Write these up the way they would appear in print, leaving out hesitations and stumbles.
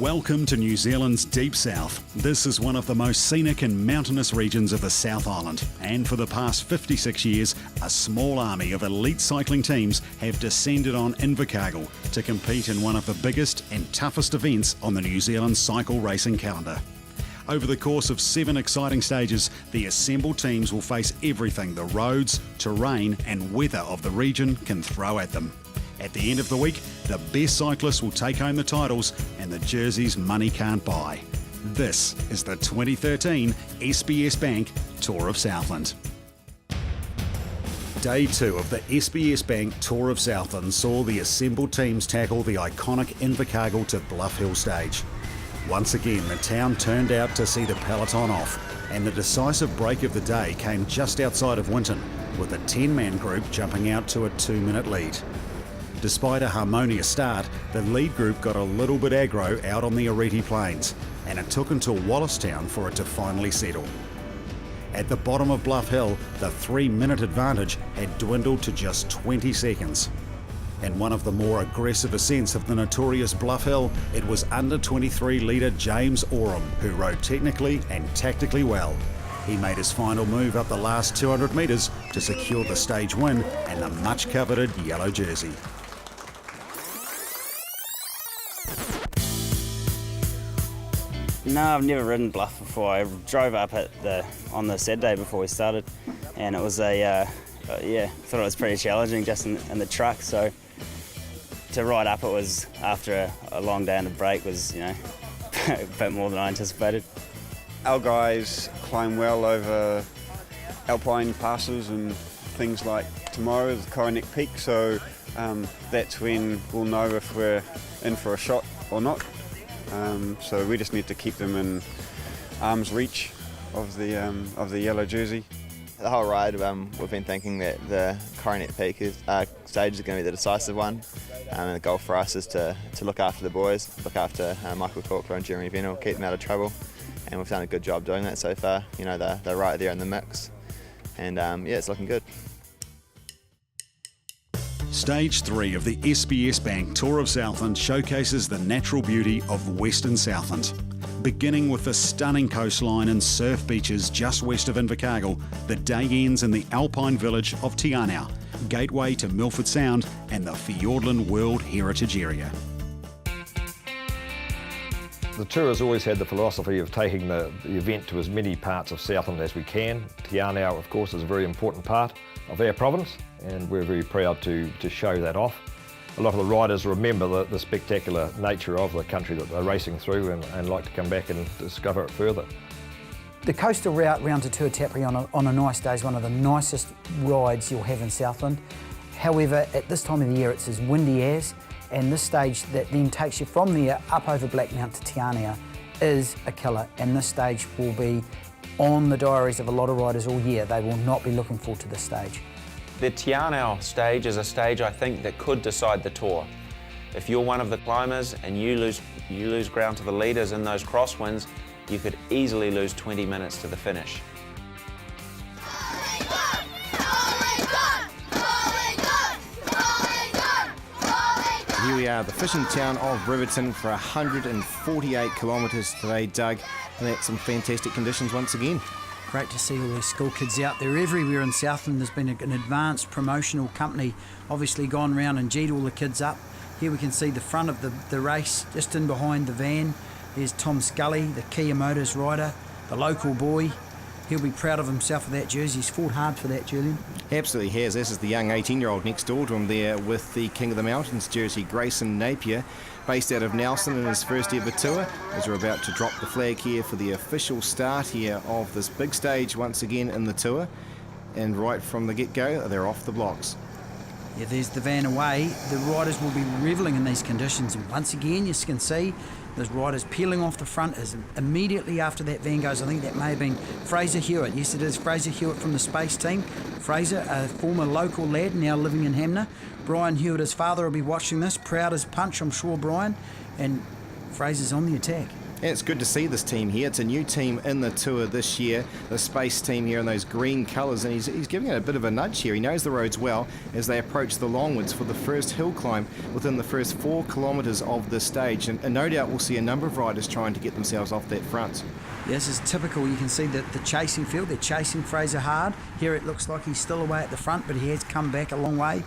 Welcome to New Zealand's Deep South. This is one of the most scenic and mountainous regions of the South Island, and for the past 56 years, a small army of elite cycling teams have descended on Invercargill to compete in one of the biggest and toughest events on the New Zealand cycle racing calendar. Over the course of 7 exciting stages, the assembled teams will face everything the roads, terrain and weather of the region can throw at them. At the end of the week, the best cyclists will take home the titles and the jerseys money can't buy. This is the 2013 SBS Bank Tour of Southland. Day 2 of the SBS Bank Tour of Southland saw the assembled teams tackle the iconic Invercargill to Bluff Hill stage. Once again, the town turned out to see the Peloton off, and the decisive break of the day came just outside of Winton, with a 10-man group jumping out to a 2-minute lead. Despite a harmonious start, the lead group got a little bit aggro out on the Arete Plains, and it took until Wallistown for it to finally settle. At the bottom of Bluff Hill, the 3-minute advantage had dwindled to just 20 seconds. In one of the more aggressive ascents of the notorious Bluff Hill, it was under 23 leader James Oram who rode technically and tactically well. He made his final move up the last 200 metres to secure the stage win and the much-coveted yellow jersey. No, I've never ridden Bluff before. I drove up on the Saturday before we started, and it was thought it was pretty challenging just in the truck. So to ride up it was after a long day on the break was, a bit more than I anticipated. Our guys climb well over alpine passes and things like tomorrow is the Coronet Peak, so that's when we'll know if we're in for a shot or not. So we just need to keep them in arm's reach of the yellow jersey. The whole ride, we've been thinking that the Coronet Peak stage is going to be the decisive one, and the goal for us is to look after the boys, look after Michael Corkler and Jeremy Venell, keep them out of trouble, and we've done a good job doing that so far. They're right there in the mix, and it's looking good. Stage 3 of the SBS Bank Tour of Southland showcases the natural beauty of Western Southland. Beginning with the stunning coastline and surf beaches just west of Invercargill, the day ends in the alpine village of Te Anau, gateway to Milford Sound and the Fiordland World Heritage Area. The tour has always had the philosophy of taking the event to as many parts of Southland as we can. Te Anau, of course, is a very important part of our province, and we're very proud to show that off. A lot of the riders remember the spectacular nature of the country that they're racing through and like to come back and discover it further. The coastal route round to Tuatapere on a nice day is one of the nicest rides you'll have in Southland. However, at this time of the year it's as windy as, and this stage that then takes you from there up over Blackmount to Te Anau is a killer, and this stage will be on the diaries of a lot of riders all year. They will not be looking forward to this stage. The Te Anau stage is a stage I think that could decide the tour. If you're one of the climbers and you lose ground to the leaders in those crosswinds, you could easily lose 20 minutes to the finish. Here we are, the fishing town of Riverton for 148 kilometres today, Doug, and that's some fantastic conditions once again. Great to see all these school kids out there. Everywhere in Southland there's been an advanced promotional company obviously gone round and G'd all the kids up. Here we can see the front of the race, just in behind the van. There's Tom Scully, the Kia Motors rider, the local boy. He'll be proud of himself for that jersey. He's fought hard for that, Julian. Absolutely has. This is the young 18-year-old next door to him there with the King of the Mountains jersey, Grayson Napier, based out of Nelson in his first ever tour, as we're about to drop the flag here for the official start here of this big stage once again in the tour. And right from the get-go, they're off the blocks. Yeah, there's the van away. The riders will be revelling in these conditions, and once again you can see those riders peeling off the front as immediately after that van goes. I think that may have been Fraser Hewitt. Yes, it is Fraser Hewitt from the Space team. Fraser, a former local lad, now living in Hamner. Brian Hewitt, his father, will be watching this, proud as punch, I'm sure, Brian. And Fraser's on the attack. And it's good to see this team here. It's a new team in the tour this year, the Space team here in those green colours, and he's giving it a bit of a nudge here. He knows the roads well as they approach the Longwoods for the first hill climb within the first 4 kilometres of this stage, and no doubt we'll see a number of riders trying to get themselves off that front. Yeah, this is typical. You can see the chasing field. They're chasing Fraser hard. Here it looks like he's still away at the front, but he has come back a long way.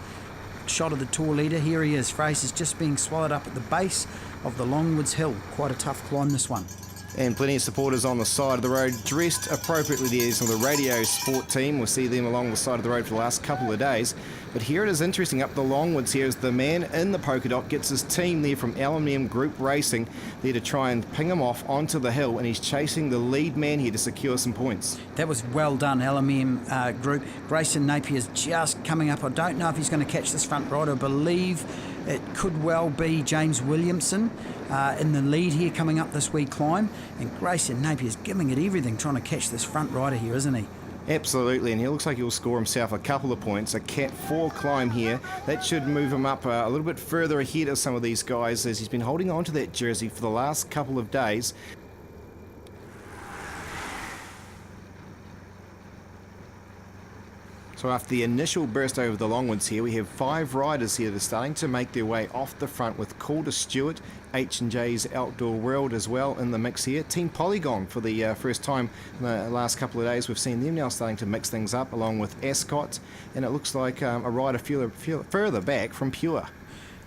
Shot of the tour leader. Here he is. Fraser's just being swallowed up at the base of the Longwoods Hill. Quite a tough climb, this one. And plenty of supporters on the side of the road, dressed appropriately. There's some of the radio sport team. We'll see them along the side of the road for the last couple of days. But here it is interesting up the Longwoods here as the man in the polka dot gets his team there from Aluminium Group Racing there to try and ping him off onto the hill, and he's chasing the lead man here to secure some points. That was well done, Aluminium Group. Grayson Napier's just coming up. I don't know if he's going to catch this front rider. I believe it could well be James Williamson in the lead here coming up this wee climb. And Grayson Napier's giving it everything trying to catch this front rider here, isn't he? Absolutely, and he looks like he'll score himself a couple of points. A Cat 4 climb here. That should move him up a little bit further ahead of some of these guys as he's been holding on to that jersey for the last couple of days. So after the initial burst over the Longwoods here, we have 5 riders here that are starting to make their way off the front with Calder Stewart, H&J's Outdoor World as well in the mix here. Team Polygon for the first time in the last couple of days. We've seen them now starting to mix things up along with Ascot, and it looks like a rider further back from Pure.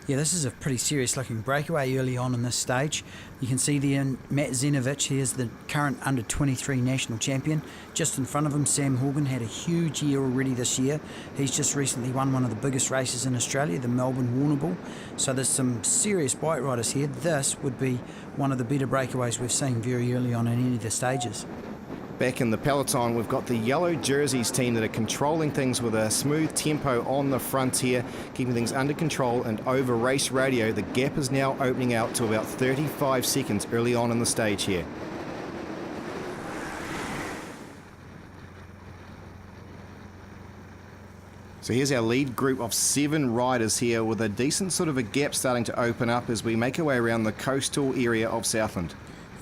Yeah, this is a pretty serious looking breakaway early on in this stage. You can see there Matt Zenovich, he is the current under-23 national champion. Just in front of him, Sam Horgan had a huge year already this year. He's just recently won one of the biggest races in Australia, the Melbourne Warrnambool. So there's some serious bike riders here. This would be one of the better breakaways we've seen very early on in any of the stages. Back in the Peloton, we've got the yellow jerseys team that are controlling things with a smooth tempo on the front here, keeping things under control, and over race radio, the gap is now opening out to about 35 seconds early on in the stage here. So here's our lead group of 7 riders here with a decent sort of a gap starting to open up as we make our way around the coastal area of Southland.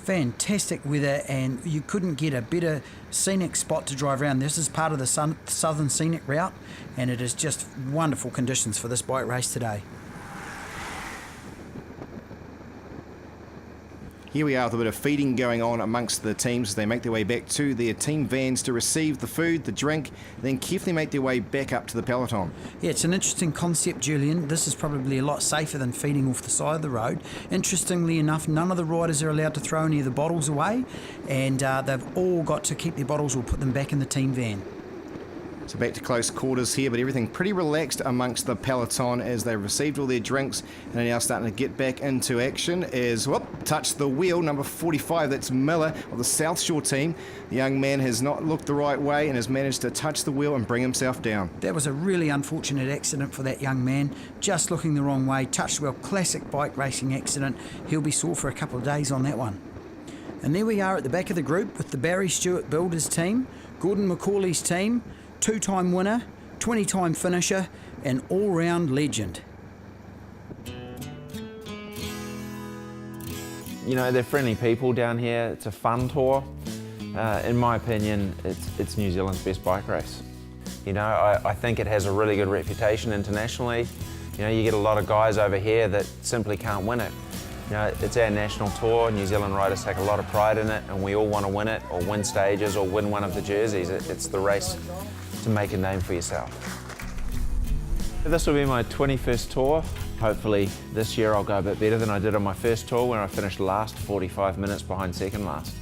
Fantastic weather, and you couldn't get a better scenic spot to drive around. This is part of the Southern Scenic Route, and it is just wonderful conditions for this bike race today. Here we are with a bit of feeding going on amongst the teams as they make their way back to their team vans to receive the food, the drink, then carefully make their way back up to the Peloton. Yeah, it's an interesting concept, Julian. This is probably a lot safer than feeding off the side of the road. Interestingly enough, none of the riders are allowed to throw any of the bottles away, and they've all got to keep their bottles or put them back in the team van. So back to close quarters here, but everything pretty relaxed amongst the Peloton as they've received all their drinks and are now starting to get back into action as, touch the wheel, number 45, that's Miller of the South Shore team. The young man has not looked the right way and has managed to touch the wheel and bring himself down. That was a really unfortunate accident for that young man, just looking the wrong way, touched the wheel, classic bike racing accident. He'll be sore for a couple of days on that one. And there we are at the back of the group with the Barry Stewart Builders team, Gordon McCauley's team, 2-time winner, 20-time finisher, and all-round legend. You know, they're friendly people down here. It's a fun tour. In my opinion, it's New Zealand's best bike race. You know, I think it has a really good reputation internationally. You know, you get a lot of guys over here that simply can't win it. You know, it's our national tour. New Zealand riders take a lot of pride in it, and we all want to win it, or win stages, or win one of the jerseys. It's the race to make a name for yourself. This will be my 21st tour. Hopefully this year I'll go a bit better than I did on my first tour where I finished last, 45 minutes behind second last.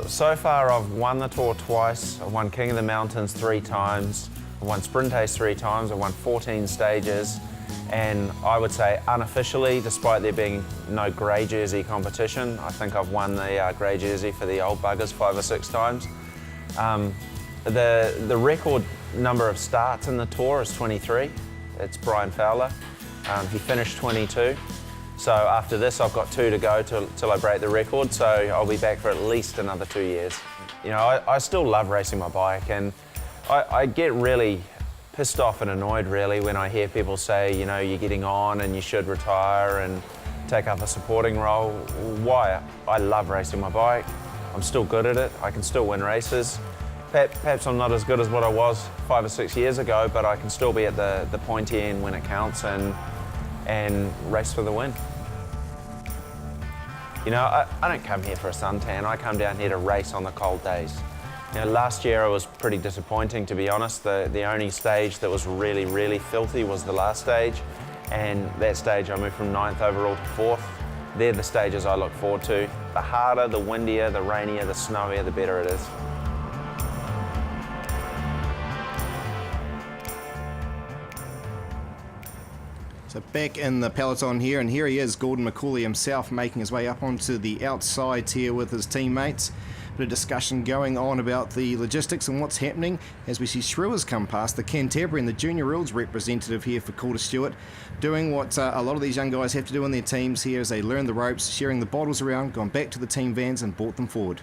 So far I've won the tour twice. I've won King of the Mountains 3 times. I've won Sprint Ace 3 times. I've won 14 stages. And I would say unofficially, despite there being no grey jersey competition, I think I've won the grey jersey for the old buggers 5 or 6 times. The record number of starts in the tour is 23. It's Brian Fowler. He finished 22. So after this, I've got 2 to go till I break the record. So I'll be back for at least another 2 years. You know, I still love racing my bike, and I get really pissed off and annoyed really when I hear people say, you know, you're getting on and you should retire. And take up a supporting role. Why? I love racing my bike. I'm still good at it. I can still win races. Perhaps I'm not as good as what I was 5 or 6 years ago, but I can still be at the pointy end when it counts and race for the win. You know, I don't come here for a suntan. I come down here to race on the cold days. You know, last year it was pretty disappointing, to be honest. The only stage that was really, really filthy was the last stage, and that stage I moved from 9th overall to 4th. They're the stages I look forward to. The harder, the windier, the rainier, the snowier, the better it is. So back in the peloton here, and here he is, Gordon McCauley himself, making his way up onto the outside here with his teammates. Bit of discussion going on about the logistics and what's happening as we see Shrewers come past, the Canterbury and the Junior Rules representative here for Calder Stewart, doing what a lot of these young guys have to do in their teams here as they learn the ropes, sharing the bottles around, gone back to the team vans and brought them forward.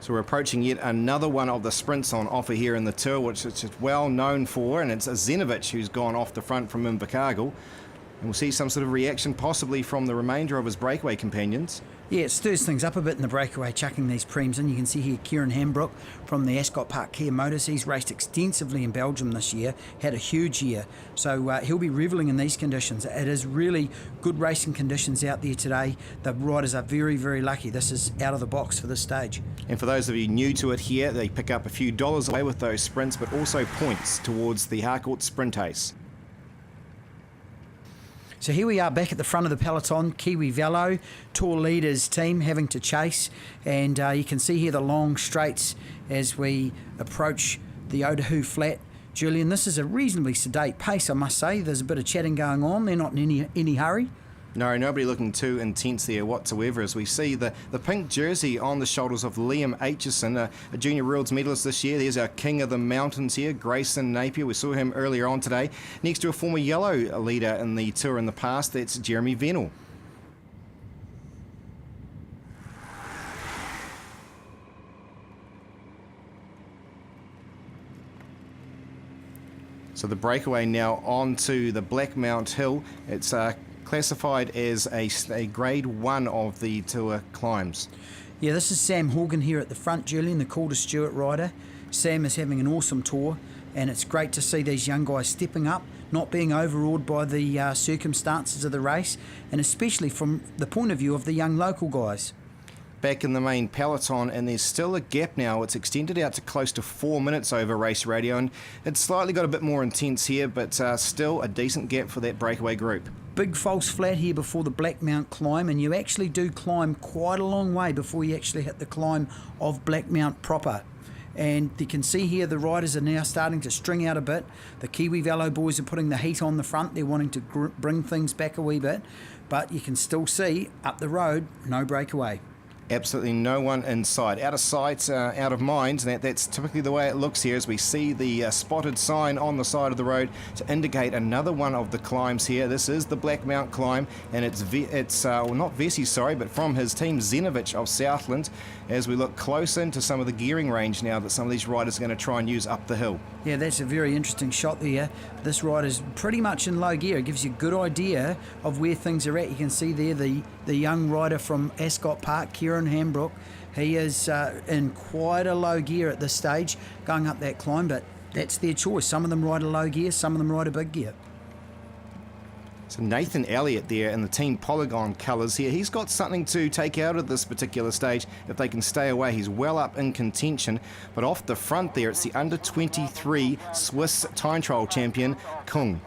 So we're approaching yet another one of the sprints on offer here in the tour, which it's well known for, and it's Zenovic who's gone off the front from Invercargill. And we'll see some sort of reaction possibly from the remainder of his breakaway companions. Yeah, it stirs things up a bit in the breakaway, chucking these preems in. You can see here Kieran Hambrook from the Ascot Park Kia Motors. He's raced extensively in Belgium this year, had a huge year. So he'll be revelling in these conditions. It is really good racing conditions out there today. The riders are very, very lucky. This is out of the box for this stage. And for those of you new to it here, they pick up a few dollars away with those sprints, but also points towards the Harcourt Sprint Ace. So here we are back at the front of the peloton, Kiwi Velo, Tour Leaders team having to chase, and you can see here the long straights as we approach the Otahu Flat. Julian, this is a reasonably sedate pace, I must say. There's a bit of chatting going on. They're not in any hurry. No, nobody looking too intense there whatsoever as we see the pink jersey on the shoulders of Liam Aitchison, a Junior Worlds medalist this year. There's our king of the mountains here, Grayson Napier. We saw him earlier on today. Next to a former yellow leader in the tour in the past, that's Jeremy Venell. So the breakaway now onto the Blackmount Hill. It's classified as a grade 1 of the tour climbs. Yeah, this is Sam Horgan here at the front, Julian, the Calder Stewart rider. Sam is having an awesome tour, and it's great to see these young guys stepping up, not being overawed by the circumstances of the race, and especially from the point of view of the young local guys. Back in the main peloton, and there's still a gap now. It's extended out to close to 4 minutes over race radio, and it's slightly got a bit more intense here, but still a decent gap for that breakaway group. Big false flat here before the Blackmount climb, and you actually do climb quite a long way before you actually hit the climb of Blackmount proper. And you can see here the riders are now starting to string out a bit. The Kiwi Velo boys are putting the heat on the front. They're wanting to bring things back a wee bit, but you can still see up the road, no breakaway. Absolutely no one in sight. Out of sight, out of mind. That's typically the way it looks here as we see the spotted sign on the side of the road to indicate another one of the climbs here. This is the Blackmount climb, and it's well, not Vesey, sorry, but from his team Zenovic of Southland, as we look close into some of the gearing range now that some of these riders are going to try and use up the hill. Yeah, that's a very interesting shot there. This rider's pretty much in low gear. It gives you a good idea of where things are at. You can see there the young rider from Ascot Park, Kieran Hambrook. He is in quite a low gear at this stage, going up that climb, but that's their choice. Some of them ride a low gear, some of them ride a big gear. So Nathan Elliott there in the Team Polygon colours here. He's got something to take out of this particular stage if they can stay away. He's well up in contention. But off the front there, it's the under-23 Swiss time trial champion, Kung.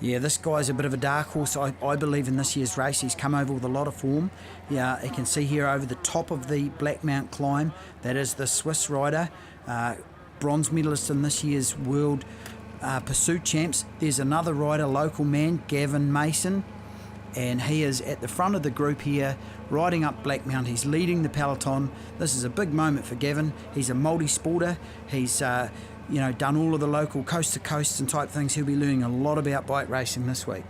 Yeah, this guy's a bit of a dark horse, I believe, in this year's race. He's come over with a lot of form. Yeah, you can see here over the top of the Blackmount climb, that is the Swiss rider, bronze medalist in this year's World Pursuit Champs. There's another rider, local man, Gavin Mason, and he is at the front of the group here, riding up Blackmount. He's leading the peloton. This is a big moment for Gavin. He's a multi-sporter. He's done all of the local coast to coast and type things. He'll be learning a lot about bike racing this week.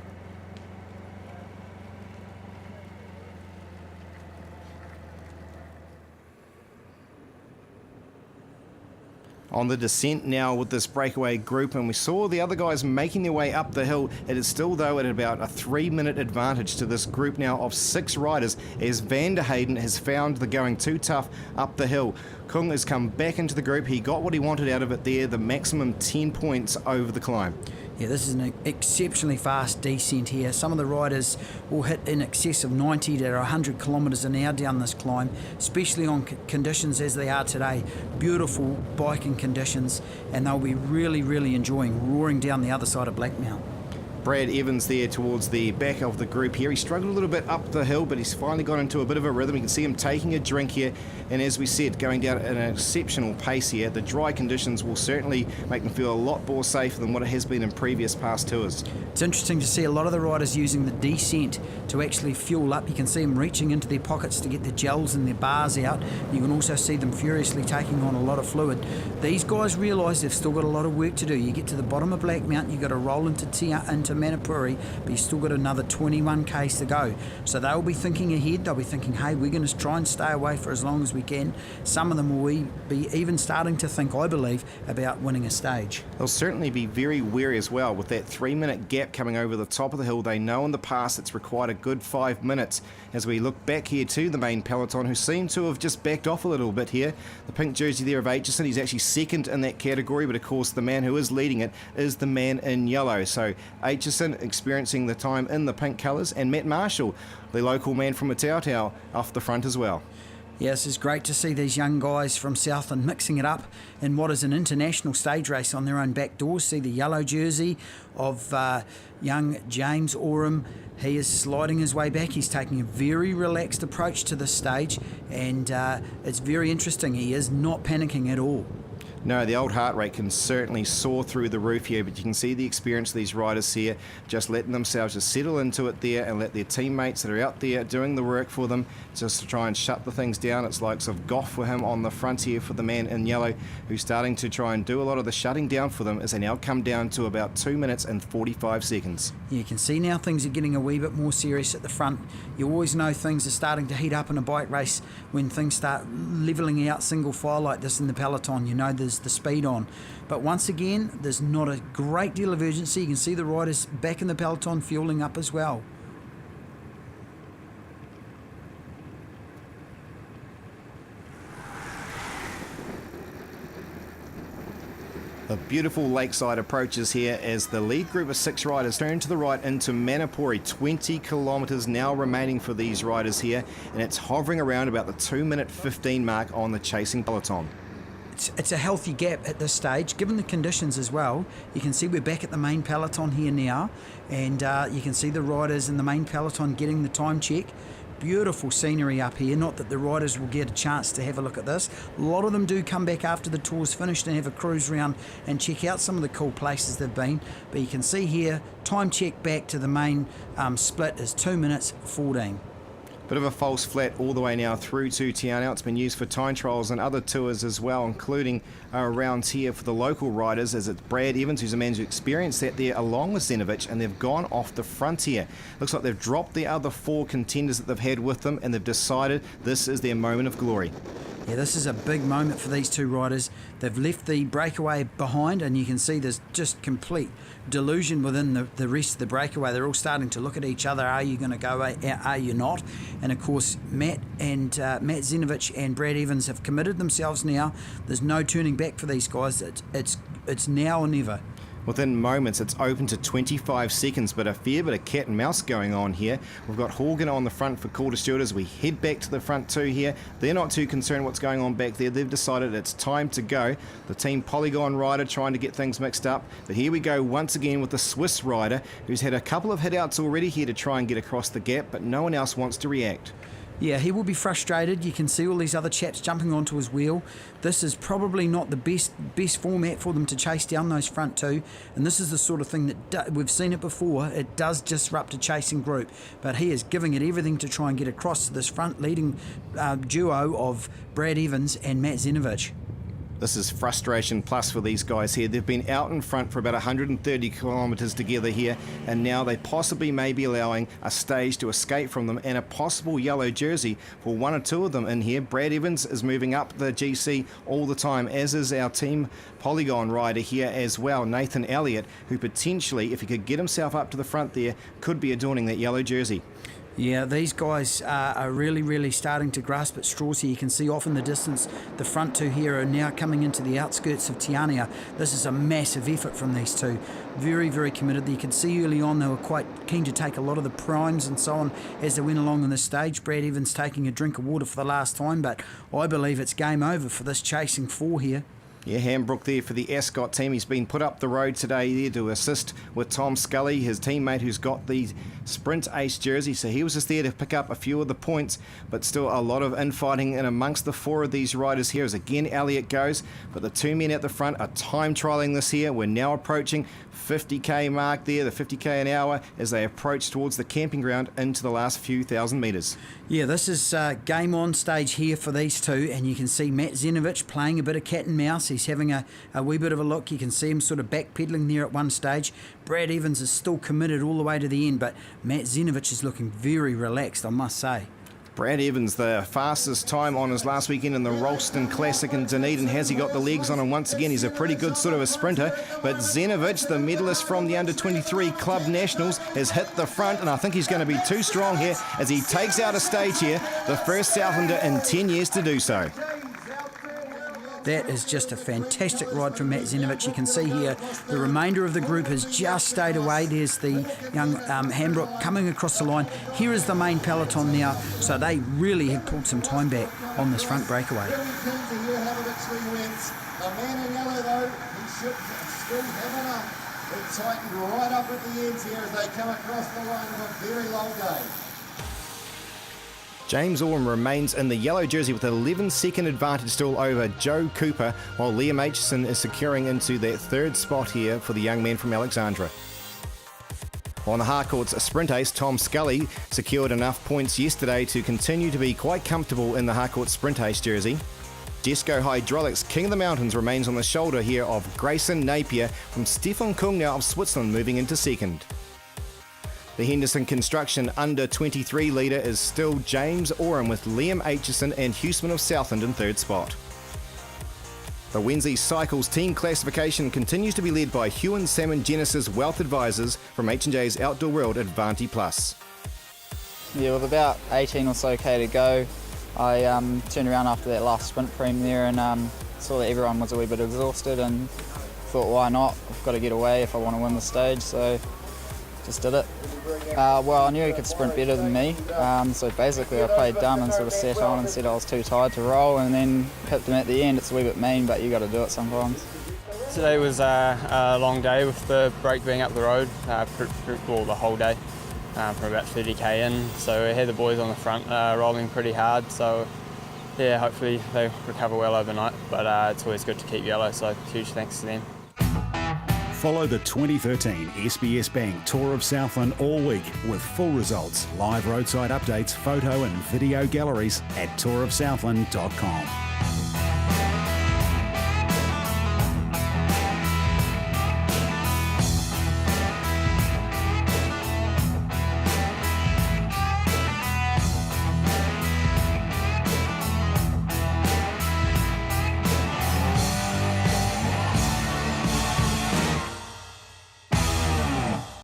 On the descent now with this breakaway group, and we saw the other guys making their way up the hill. It is still, though, at about a 3-minute advantage to this group now of 6 riders, as Van der Hayden has found the going too tough up the hill. Kung has come back into the group. He got what he wanted out of it there, the maximum 10 points over the climb. Yeah, this is an exceptionally fast descent here. Some of the riders will hit in excess of 90 to 100 kilometres an hour down this climb, especially on conditions as they are today. Beautiful biking conditions, and they'll be really, really enjoying roaring down the other side of Blackmount. Brad Evans there towards the back of the group here. He struggled a little bit up the hill, but he's finally got into a bit of a rhythm. You can see him taking a drink here, and as we said, going down at an exceptional pace here. The dry conditions will certainly make them feel a lot more safer than what it has been in previous past tours. It's interesting to see a lot of the riders using the descent to actually fuel up. You can see them reaching into their pockets to get their gels and their bars out. You can also see them furiously taking on a lot of fluid. These guys realise they've still got a lot of work to do. You get to the bottom of Blackmount, you've got to roll into Manapuri, but you've still got another 21 k's to go. So they'll be thinking ahead. They'll be thinking, hey, we're going to try and stay away for as long as we can. Some of them will be even starting to think, I believe, about winning a stage. They'll certainly be very wary as well with that 3-minute gap coming over the top of the hill. They know in the past it's required a good 5 minutes. As we look back here to the main peloton, who seem to have just backed off a little bit here. The pink jersey there of Aitchison, he's actually second in that category, but of course the man who is leading it is the man in yellow. So Aitchison experiencing the time in the pink colours, and Matt Marshall, the local man from Matautau, off the front as well. Yes, it's great to see these young guys from Southland mixing it up in what is an international stage race on their own back doors. See the yellow jersey of young James Oram. He is sliding his way back. He's taking a very relaxed approach to this stage, and it's very interesting. He is not panicking at all. No, the old heart rate can certainly soar through the roof here, but you can see the experience of these riders here, just letting themselves just settle into it there and let their teammates that are out there doing the work for them just to try and shut the things down. It's likes of Goff for him on the front here for the man in yellow, who's starting to try and do a lot of the shutting down for them as they now come down to about 2 minutes and 45 seconds. You can see now things are getting a wee bit more serious at the front. You always know things are starting to heat up in a bike race when things start levelling out single file like this in the peloton. You know there's the speed on. But once again, there's not a great deal of urgency. You can see the riders back in the peloton fueling up as well. The beautiful lakeside approaches here as the lead group of 6 riders turn to the right into Manapuri. 20 kilometres now remaining for these riders here, and it's hovering around about the 2-minute 15 mark on the chasing peloton. It's a healthy gap at this stage, given the conditions as well. You can see we're back at the main peloton here now, and you can see the riders in the main peloton getting the time check. Beautiful scenery up here. Not that the riders will get a chance to have a look at this. A lot of them do come back after the tour's finished and have a cruise around and check out some of the cool places they've been. But you can see here, time check back to the main split is 2 minutes 14. Bit of a false flat all the way now through to Te Anau. It's been used for time trials and other tours as well, including rounds here for the local riders, as it's Brad Evans who's a man who's experienced that there along with Zenovic, and they've gone off the frontier. Looks like they've dropped the other 4 contenders that they've had with them, and they've decided this is their moment of glory. Yeah, this is a big moment for these 2 riders. They've left the breakaway behind, and you can see there's just complete delusion within the rest of the breakaway. They're all starting to look at each other. Are you going to go? Are you not? And of course, Matt Zenovic and Brad Evans have committed themselves now. There's no turning back for these guys. It's now or never. Within moments, it's open to 25 seconds, but a fair bit of cat and mouse going on here. We've got Horgan on the front for Calder Stewart as we head back to the front 2 here. They're not too concerned what's going on back there. They've decided it's time to go. The Team Polygon rider trying to get things mixed up. But here we go once again with the Swiss rider, who's had a couple of hit-outs already here to try and get across the gap, but no one else wants to react. Yeah, he will be frustrated. You can see all these other chaps jumping onto his wheel. This is probably not the best format for them to chase down those front 2. And this is the sort of thing that we've seen it before. It does disrupt a chasing group. But he is giving it everything to try and get across to this front leading duo of Brad Evans and Matt Zenovic. This is frustration plus for these guys here. They've been out in front for about 130 kilometres together here, and now they possibly may be allowing a stage to escape from them and a possible yellow jersey for one or two of them in here. Brad Evans is moving up the GC all the time, as is our team Polygon rider here as well, Nathan Elliott, who potentially, if he could get himself up to the front there, could be adorning that yellow jersey. Yeah, these guys are really starting to grasp at straws here. You can see off in the distance, the front two here are now coming into the outskirts of Te Anau. This is a massive effort from these two. Very committed. You can see early on they were quite keen to take a lot of the primes and so on as they went along on the stage. Brad Evans taking a drink of water for the last time, but I believe it's game over for this chasing four here. Yeah, Hambrook there for the Ascot team. He's been put up the road today there to assist with Tom Scully, his teammate who's got the Sprint Ace jersey. So he was just there to pick up a few of the points, but still a lot of infighting in amongst the four of these riders here as again Elliott goes. But the two men at the front are time trialling this here. We're now approaching 50k mark there, the 50k an hour, as they approach towards the camping ground into the last few thousand metres. Yeah, this is game on stage here for these two, and you can see Matt Zenovich playing a bit of cat and mouse. He's having a wee bit of a look. You can see him sort of backpedaling there at one stage. Brad Evans is still committed all the way to the end, but Matt Zenovich is looking very relaxed, I must say. Brad Evans, the fastest time on his last weekend in the Ralston Classic in Dunedin. Has he got the legs on him once again? He's a pretty good sort of a sprinter. But Zenovich, the medalist from the Under-23 Club Nationals, has hit the front, and I think he's going to be too strong here as he takes out a stage here, the first Southlander in 10 years to do so. That is just a fantastic ride from Matt Zenovich. You can see here the remainder of the group has just stayed away. There's the young Hambrook coming across the line. Here is the main peloton now, so they really have pulled some time back on this front breakaway. The man in yellow though, he should still have enough. It tightened right up at the ends here as they come across the line of a very long day. James Orme remains in the yellow jersey with an 11-second advantage still over Joe Cooper, while Liam Aitchison is securing into that third spot here for the young man from Alexandra. On the Harcourt's sprint ace, Tom Scully secured enough points yesterday to continue to be quite comfortable in the Harcourt sprint ace jersey. Desco Hydraulics King of the Mountains remains on the shoulder here of Grayson Napier from Stefan Kung now of Switzerland, moving into second. The Henderson Construction Under-23 leader is still James Orme with Liam Aitchison and Huseman of Southland in third spot. The Wednesday Cycles team classification continues to be led by Hewan Salmon Genesis Wealth Advisors from H&J's Outdoor World at Vanti Plus. Yeah, with about 18 or so K to go, I turned around after that last sprint prem there and saw that everyone was a wee bit exhausted and thought, why not? I've got to get away if I want to win the stage, so just did it. Well, I knew he could sprint better than me, so basically I played dumb and sort of sat on and said I was too tired to roll, and then pipped him at the end. It's a wee bit mean, but you got to do it sometimes. Today was a long day with the break being up the road, well, the whole day, from about 30k in, so we had the boys on the front rolling pretty hard, so yeah, hopefully they recover well overnight, but it's always good to keep yellow, so huge thanks to them. Follow the 2013 SBS Bank Tour of Southland all week with full results, live roadside updates, photo and video galleries at tourofsouthland.com.